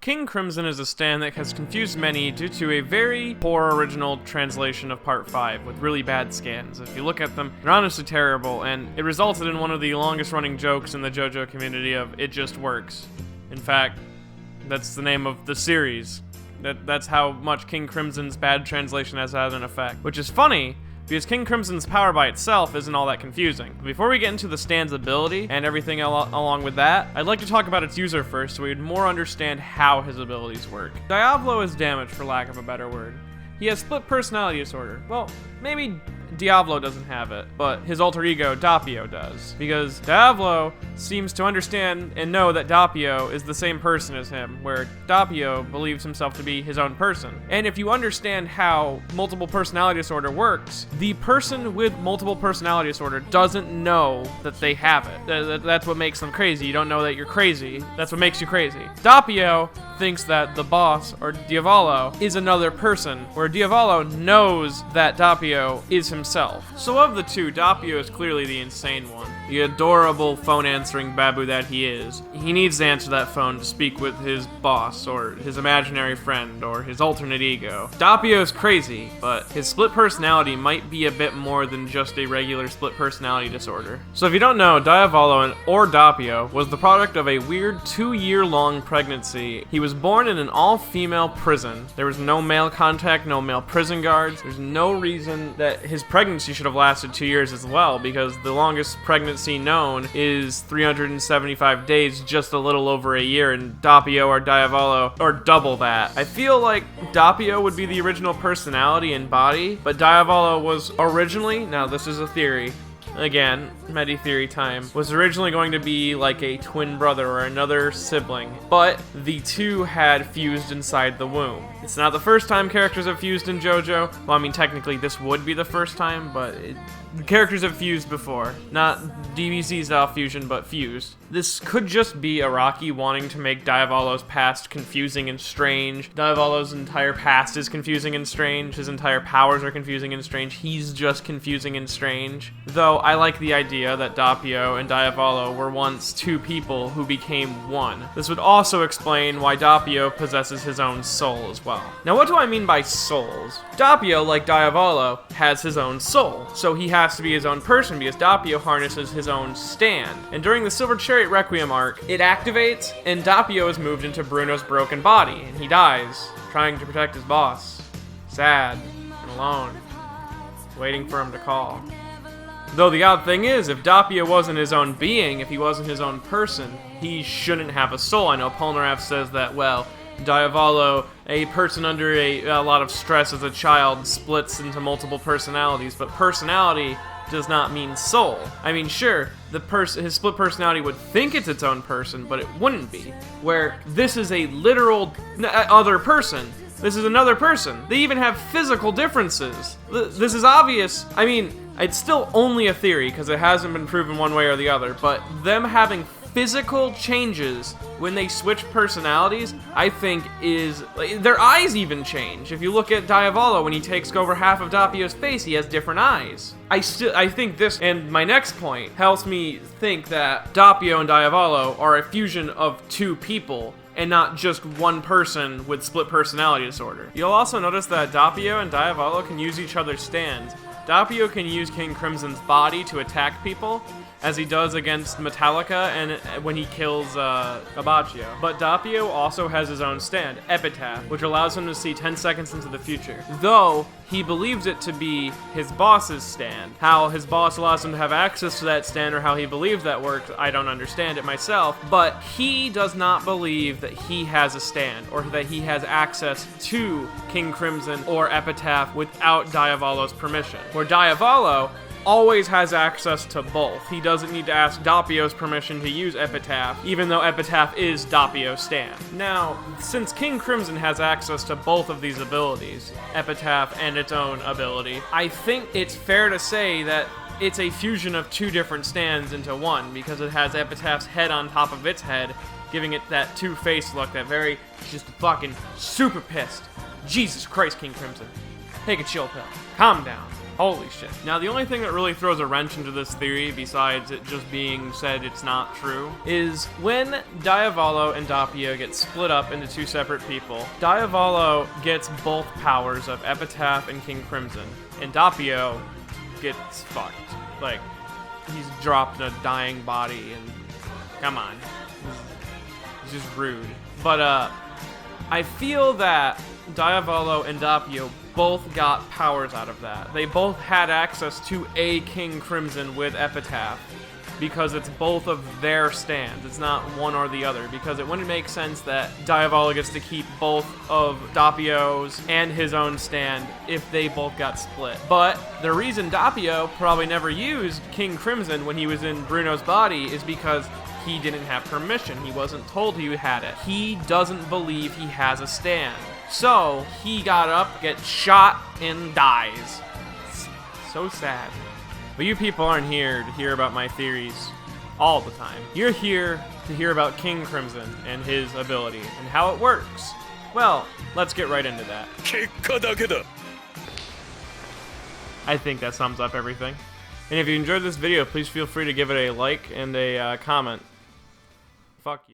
King Crimson is a stand that has confused many due to a very poor original translation of Part 5 with really bad scans. If you look at them, they're honestly terrible, and it resulted in one of the longest running jokes in the JoJo community of "it just works." In fact, that's the name of the series. That's how much King Crimson's bad translation has had an effect, which is funny, because King Crimson's power by itself isn't all that confusing. Before we get into the stand's ability and everything along with that, I'd like to talk about its user first so we'd more understand how his abilities work. Diavolo is damaged, for lack of a better word. He has split personality disorder. Well, maybe Diavolo doesn't have it, but his alter ego, Doppio, does. Because Diavolo seems to understand and know that Doppio is the same person as him, where Doppio believes himself to be his own person. And if you understand how multiple personality disorder works, the person with multiple personality disorder doesn't know that they have it. That's what makes them crazy. You don't know that you're crazy. That's what makes you crazy. Doppio thinks that the boss, or Diavolo, is another person, where Diavolo knows that Doppio is himself. So of the two, Doppio is clearly the insane one. The adorable phone-answering babu that he is. He needs to answer that phone to speak with his boss, or his imaginary friend, or his alternate ego. Doppio is crazy, but his split personality might be a bit more than just a regular split personality disorder. So if you don't know, Diavolo or Doppio was the product of a weird 2-year-long pregnancy. He was born in an all-female prison. There was no male contact, no male prison guards. There's no reason that his pregnancy should have lasted 2 years as well, because the longest pregnancy known is 375 days, just a little over a year, and Doppio or Diavolo are double that. I feel like Doppio would be the original personality and body, but Diavolo was originally, now this is a theory, again, Medi-theory time, was originally going to be like a twin brother or another sibling, but the two had fused inside the womb. It's not the first time characters have fused in JoJo. Well, I mean, technically this would be the first time, but the characters have fused before. Not DBZ style fusion, but fused. This could just be Araki wanting to make Diavolo's past confusing and strange. Diavolo's entire past is confusing and strange. His entire powers are confusing and strange. He's just confusing and strange. Though I like the idea that Doppio and Diavolo were once two people who became one. This would also explain why Doppio possesses his own soul as well. Now, what do I mean by souls? Doppio, like Diavolo, has his own soul, so he has to be his own person because Doppio harnesses his own stand. And during the Silver Chariot Requiem arc, it activates, and Doppio is moved into Bruno's broken body, and he dies, trying to protect his boss. Sad and alone, waiting for him to call. Though the odd thing is, if Doppio wasn't his own being, if he wasn't his own person, he shouldn't have a soul. I know Polnareff says that, well, Diavolo, a person under a lot of stress as a child, splits into multiple personalities, but personality does not mean soul. I mean, sure, his split personality would think it's its own person, but it wouldn't be. Where this is a literal other person. This is another person. They even have physical differences. This is obvious. I mean, it's still only a theory because it hasn't been proven one way or the other, but them having physical changes when they switch personalities, I think is, their eyes even change. If you look at Diavolo, when he takes over half of Doppio's face, he has different eyes. I think this, and my next point, helps me think that Doppio and Diavolo are a fusion of two people, and not just one person with split personality disorder. You'll also notice that Doppio and Diavolo can use each other's stands. Doppio can use King Crimson's body to attack people, as he does against Metallica and when he kills Abbacchio. But Doppio also has his own stand, Epitaph, which allows him to see 10 seconds into the future. Though, he believes it to be his boss's stand. How his boss allows him to have access to that stand or how he believes that works, I don't understand it myself, but he does not believe that he has a stand or that he has access to King Crimson or Epitaph without Diavolo's permission. Where Diavolo always has access to both. He doesn't need to ask Doppio's permission to use Epitaph, even though Epitaph is Doppio's stand. Now, since King Crimson has access to both of these abilities, Epitaph and its own ability, I think it's fair to say that it's a fusion of two different stands into one, because it has Epitaph's head on top of its head, giving it that two-faced look, that very, just fucking super pissed. Jesus Christ, King Crimson. Take a chill pill. Calm down. Holy shit. Now, the only thing that really throws a wrench into this theory, besides it just being said it's not true, is when Diavolo and Doppio get split up into two separate people, Diavolo gets both powers of Epitaph and King Crimson, and Doppio gets fucked. Like, he's dropped in a dying body, and come on. It's just rude. But, I feel that Diavolo and Doppio both got powers out of that. They both had access to a King Crimson with Epitaph because it's both of their stands. It's not one or the other, because it wouldn't make sense that Diavolo gets to keep both of Doppio's and his own stand if they both got split. But the reason Doppio probably never used King Crimson when he was in Bruno's body is because he didn't have permission. He wasn't told he had it. He doesn't believe he has a stand. So, he got up, gets shot, and dies. It's so sad. But you people aren't here to hear about my theories all the time. You're here to hear about King Crimson and his ability and how it works. Well, let's get right into that. I think that sums up everything. And if you enjoyed this video, please feel free to give it a like and a comment. Fuck you.